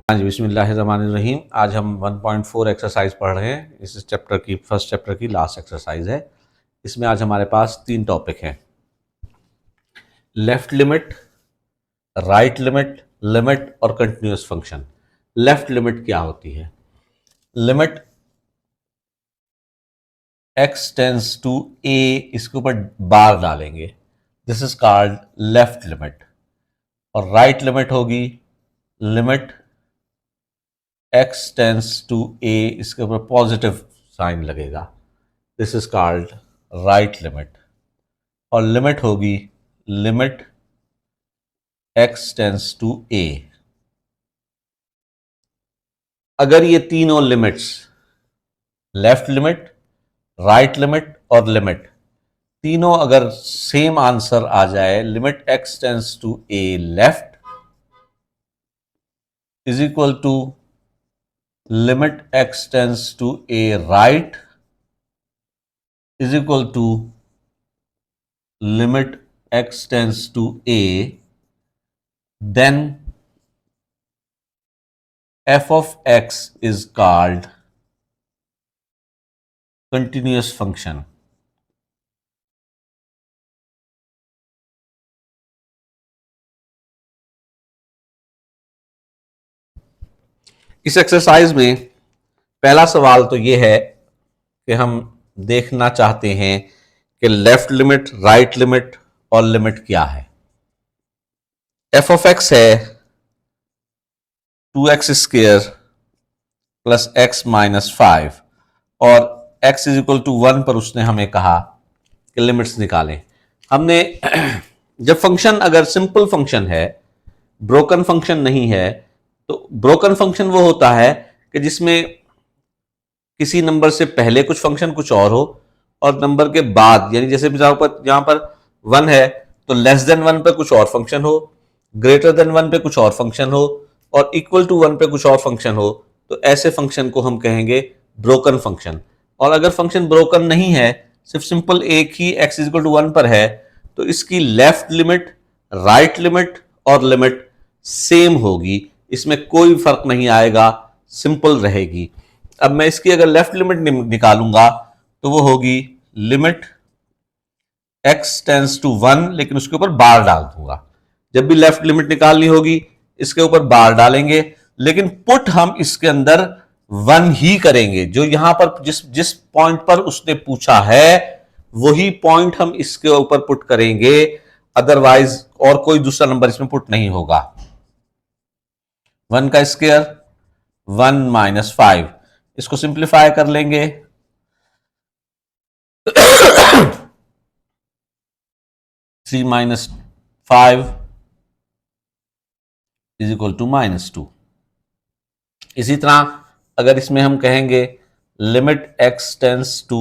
हाँ जी, बिस्मिल्लाहिर्रहमानिर्रहीम। आज हम 1.4 एक्सरसाइज पढ़ रहे हैं। इस चैप्टर की फर्स्ट चैप्टर की लास्ट एक्सरसाइज है। इसमें आज हमारे पास 3 टॉपिक हैं: left limit, right limit, limit और कंटिन्यूअस फंक्शन। लेफ्ट लिमिट क्या होती है? Limit x tends to a, इसके ऊपर बार डालेंगे, this is called left limit. और राइट लिमिट होगी limit x tends to a, इसके ऊपर पॉजिटिव साइन लगेगा, this is called right limit. और लिमिट होगी limit x tends to a। अगर ये तीनों limits, left limit, right limit और लिमिट, तीनों अगर सेम आंसर आ जाए, limit x tends to a left is equal to limit x tends to a right is equal to limit x tends to a, then f of x is called continuous function. इस exercise में पहला सवाल तो यह है कि हम देखना चाहते हैं कि लेफ्ट लिमिट, राइट लिमिट और लिमिट क्या है। f of x है 2x square plus x minus 5 और x इज इक्वल टू 1 पर उसने हमें कहा कि लिमिट्स निकालें। हमने जब फंक्शन अगर सिंपल फंक्शन है, ब्रोकन फंक्शन नहीं है, तो ब्रोकन फंक्शन वो होता है कि जिसमें किसी नंबर से पहले कुछ फंक्शन कुछ और हो और नंबर के बाद, यानी जैसे यहां पर 1 है तो लेस देन 1 पे कुछ और फंक्शन हो, ग्रेटर देन 1 पे कुछ और फंक्शन हो और इक्वल टू 1 पे कुछ और फंक्शन हो, तो ऐसे फंक्शन को हम कहेंगे ब्रोकन फंक्शन। और अगर फंक्शन ब्रोकन नहीं है, सिर्फ सिंपल एक ही x इक्वल टू 1 पर है, तो इसकी लेफ्ट लिमिट, राइट लिमिट और लिमिट सेम होगी, इसमें कोई फर्क नहीं आएगा, सिंपल रहेगी। अब मैं इसकी अगर लेफ्ट लिमिट निकालूंगा तो वो होगी लिमिट x टेंस टू 1, लेकिन उसके ऊपर बार डाल दूंगा। जब भी लेफ्ट लिमिट निकालनी होगी इसके ऊपर बार डालेंगे, लेकिन पुट हम इसके अंदर 1 ही करेंगे। जो यहां पर जिस पॉइंट पर उसने पूछा है वही पॉइंट हम इसके ऊपर पुट करेंगे, अदरवाइज और कोई दूसरा नंबर इसमें पुट नहीं होगा। 1 का स्क्वायर 1 माइनस 5, इसको सिंप्लीफाई कर लेंगे 3 माइनस 5 इज इक्वल टू -2। इसी तरह अगर इसमें हम कहेंगे limit x tends to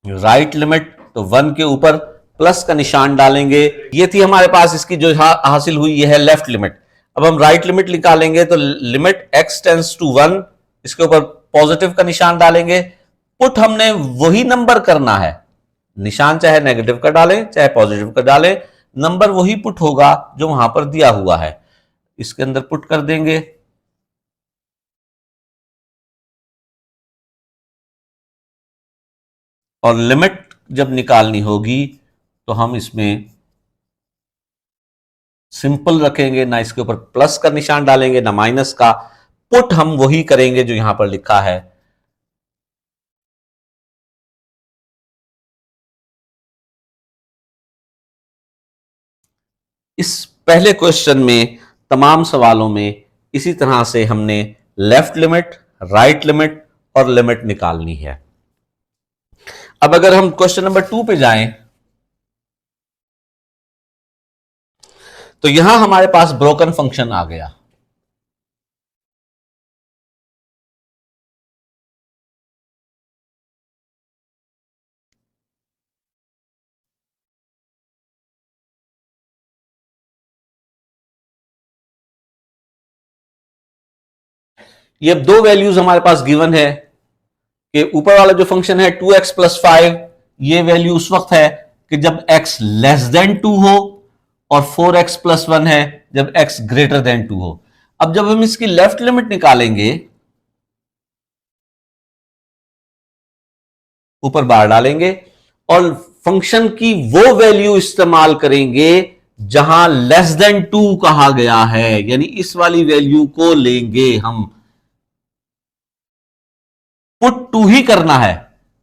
right limit, तो 1 के ऊपर प्लस का निशान डालेंगे। ये थी हमारे पास इसकी जो हासिल हुई, ये है लेफ्ट लिमिट। अब हम राइट लिमिट निकालेंगे तो लिमिट x टेंस टू 1, इसके ऊपर पॉजिटिव का निशान डालेंगे। पुट हमने वही नंबर करना है, निशान चाहे नेगेटिव का डालें चाहे पॉजिटिव का डालें, नंबर वही पुट होगा जो वहां पर दिया हुआ है। इसके अंदर पुट कर देंगे और लिमिट जब निकालनी होगी तो हम इसमें सिंपल रखेंगे, ना इसके ऊपर प्लस का निशान डालेंगे ना माइनस का। पुट हम वही करेंगे जो यहां पर लिखा है। इस पहले क्वेश्चन में, तमाम सवालों में इसी तरह से हमने लेफ्ट लिमिट, राइट लिमिट और लिमिट निकालनी है। अब अगर हम क्वेश्चन नंबर 2 पे जाएं तो यहां हमारे पास ब्रोकन फंक्शन आ गया। ये अब दो वैल्यूज हमारे पास गिवन है कि ऊपर वाला जो फंक्शन है 2x प्लस 5, ये वैल्यू उस वक्त है कि जब x लेस देन 2 हो, और 4x प्लस 1 है जब x ग्रेटर देन 2 हो। अब जब हम इसकी लेफ्ट लिमिट निकालेंगे, ऊपर बार डालेंगे और फंक्शन की वो वैल्यू इस्तेमाल करेंगे जहां लेस देन 2 कहा गया है, यानी इस वाली वैल्यू को लेंगे हम। पुट 2 ही करना है,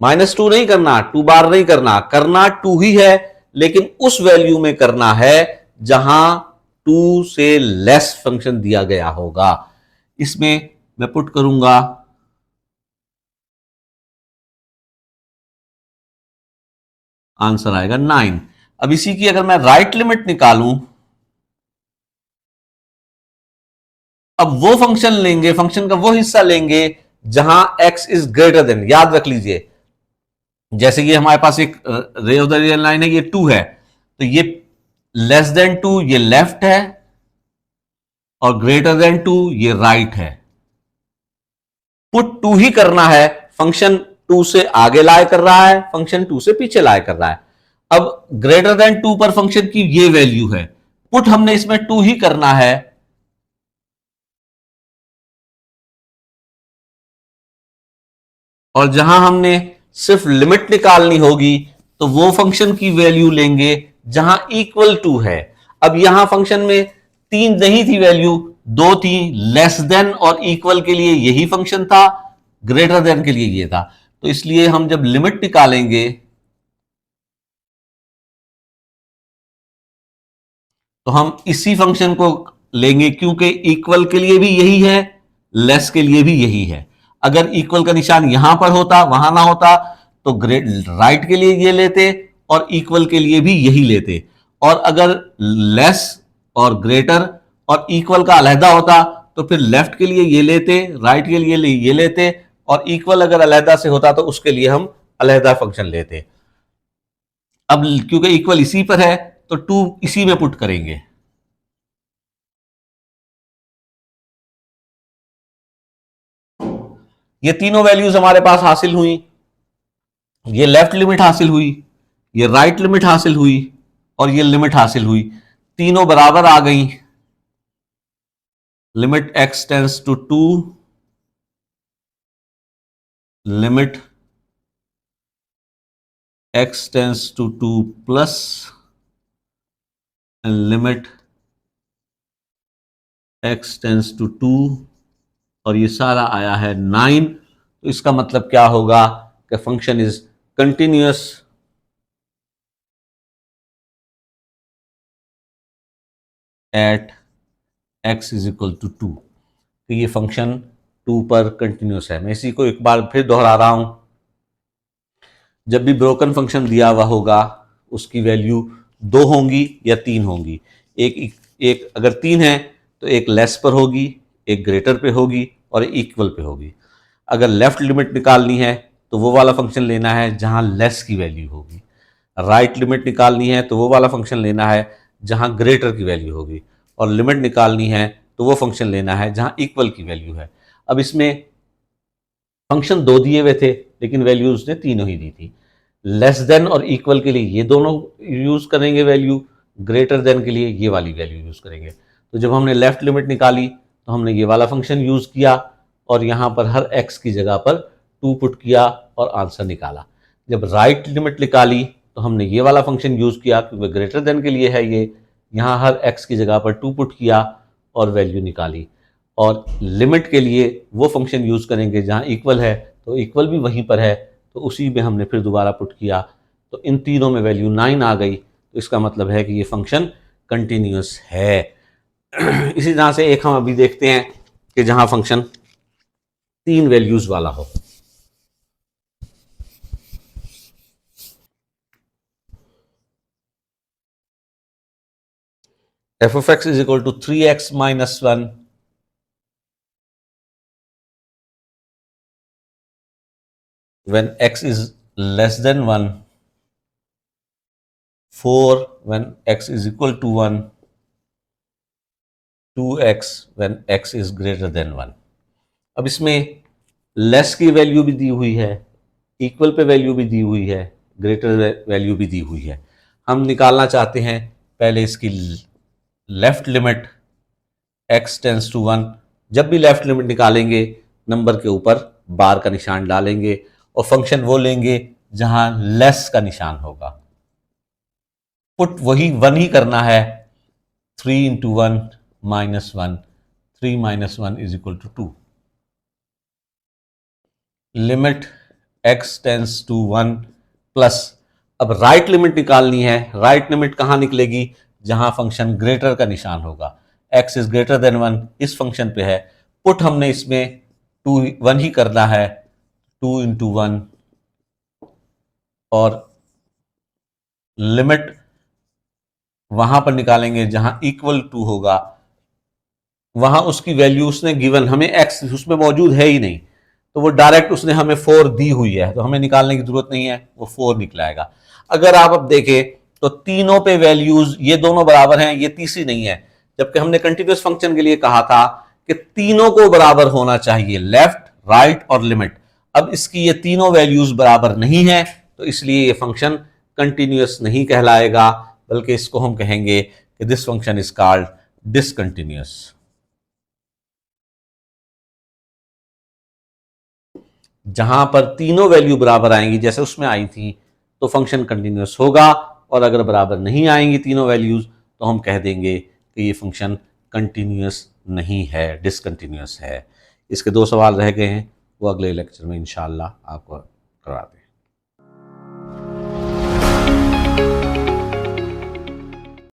-2 नहीं करना, 2 बार नहीं करना, करना 2 ही है, लेकिन उस वैल्यू में करना है जहां 2 से लेस फंक्शन दिया गया होगा। इसमें मैं पुट करूंगा आंसर आएगा 9। अब इसी की अगर मैं राइट लिमिट निकालूं, अब वो फंक्शन लेंगे, फंक्शन का वो हिस्सा लेंगे जहां x इज ग्रेटर देन, याद रख लीजिए जैसे कि हमारे पास एक ray of the real line है, ये 2 है, तो ये लेस देन 2 ये लेफ्ट है और ग्रेटर देन 2 ये राइट है। पुट 2 ही करना है, फंक्शन 2 से आगे लाए कर रहा है, फंक्शन 2 से पीछे लाए कर रहा है। अब ग्रेटर देन 2 पर फंक्शन की ये वैल्यू है, पुट हमने इसमें 2 ही करना है, और जहां हमने सिर्फ लिमिट निकालनी होगी तो वो फंक्शन की वैल्यू लेंगे जहां इक्वल टू है। अब यहां फंक्शन में 3 नहीं थी वैल्यू, 2 थी, लेस देन और इक्वल के लिए यही फंक्शन था, ग्रेटर देन के लिए ये था, तो इसलिए हम जब लिमिट निकालेंगे तो हम इसी फंक्शन को लेंगे, क्योंकि इक्वल के लिए भी यही है, लेस के लिए भी यही है। अगर इक्वल का निशान यहां पर होता, वहां ना होता, तो राइट के लिए ये लेते और इक्वल के लिए भी यही लेते, और अगर लेस और ग्रेटर और इक्वल का अलहदा होता तो फिर लेफ्ट के लिए ये लेते, राइट के लिए ये लेते, और इक्वल अगर अलहदा से होता तो उसके लिए हम अलहदा फंक्शन लेते। अब क्योंकि इक्वल इसी पर है तो 2 इसी में पुट करेंगे। ये तीनों वैल्यूज हमारे पास हासिल हुई, ये लेफ्ट लिमिट हासिल हुई, ये राइट लिमिट हासिल हुई और ये लिमिट हासिल हुई, तीनों बराबर आ गई। Limit x tends to 2, limit x tends to 2 plus, and limit x tends to 2, और ये सारा आया है 9। तो इसका मतलब क्या होगा कि function is continuous at x is equal to 2। तो ये फंक्शन 2 पर कंटिन्यूअस है। मैं इसी को एक बार फिर दोहरा रहा हूं, जब भी ब्रोकन फंक्शन दिया हुआ होगा उसकी वैल्यू 2 होंगी या 3 होंगी। एक अगर 3 है तो एक लेस पर होगी, एक ग्रेटर पे होगी और इक्वल पे होगी। अगर लेफ्ट लिमिट निकालनी है तो वो वाला फंक्शन लेना है जहां लेस की वैल्यू होगी, राइट लिमिट निकालनी है तो वो वाला फंक्शन लेना है जहां ग्रेटर की वैल्यू होगी, और लिमिट निकालनी है तो वो फंक्शन लेना है जहां इक्वल की वैल्यू है। अब इसमें फंक्शन 2 दिए हुए थे लेकिन वैल्यू उसने तीनों ही दी थी। लेस देन और इक्वल के लिए ये दोनों यूज करेंगे वैल्यू, ग्रेटर देन के लिए ये वाली वैल्यू यूज करेंगे। तो जब हमने लेफ्ट लिमिट निकाली तो हमने ये वाला फंक्शन यूज किया और यहां पर हर x की जगह पर 2 पुट किया और आंसर निकाला। जब राइट लिमिट निकाली तो हमने ये वाला फंक्शन यूज किया क्योंकि ग्रेटर देन के लिए है ये, यहां हर x की जगह पर 2 पुट किया और वैल्यू निकाली। और लिमिट के लिए वो फंक्शन यूज करेंगे जहां इक्वल है, तो इक्वल भी वहीं पर है तो उसी में हमने फिर दोबारा पुट किया, तो इन तीनों में वैल्यू 9 आ गई। तो इसका मतलब है कि ये फंक्शन कंटिन्यूअस है। इसी तरह से एक हम अभी देखते हैं कि जहां फंक्शन 3 वैल्यूज वाला हो। f of x is equal to 3x minus 1 when x is less than 1, 4 when x is equal to 1, 2x when x is greater than 1। अब इसमें लेस की वैल्यू भी दी हुई है, इक्वल पे वैल्यू भी दी हुई है, ग्रेटर वैल्यू भी दी हुई है। हम निकालना चाहते हैं पहले इसकी left limit x tends to 1, जब भी लेफ्ट लिमिट निकालेंगे नंबर के ऊपर बार का निशान डालेंगे और फंक्शन वो लेंगे जहां लेस का निशान होगा। पुट वही 1 ही करना है, 3 into 1 minus 1, 3 minus 1 is equal to 2। Limit x tends to 1 plus, अब राइट लिमिट निकालनी है। राइट लिमिट कहां निकलेगी? जहां फंक्शन ग्रेटर का निशान होगा। x इज ग्रेटर देन 1 इस फंक्शन पे है। पुट हमने इसमें 1 ही करना है, 2 इंटू 1, और लिमिट वहां पर निकालेंगे जहां इक्वल टू होगा। वहां उसकी वैल्यू उसने गिवन, हमें x उसमें मौजूद है ही नहीं, तो वो डायरेक्ट उसने हमें 4 दी हुई है, तो हमें निकालने की जरूरत नहीं है, वो 4 निकलाएगा। अगर आप अब देखें तो तीनों पे वैल्यूज ये दोनों बराबर हैं, ये तीसरी नहीं है, जबकि हमने कंटिन्यूअस फंक्शन के लिए कहा था कि तीनों को बराबर होना चाहिए, लेफ्ट, राइट और लिमिट। अब इसकी ये तीनों वैल्यूज बराबर नहीं है, तो इसलिए ये फंक्शन कंटिन्यूअस नहीं कहलाएगा, बल्कि इसको हम कहेंगे कि this function is called discontinuous. जहां पर तीनों वैल्यू बराबर आएंगी जैसे उसमें आई थी तो फंक्शन कंटिन्यूअस होगा, और अगर बराबर नहीं आएंगी तीनों वैल्यूज तो हम कह देंगे कि ये फंक्शन कंटिन्यूअस नहीं है, डिसकंटिन्यूअस है। इसके 2 सवाल रह गए हैं, वो अगले लेक्चर में इंशाल्लाह आपको करवा देंगे।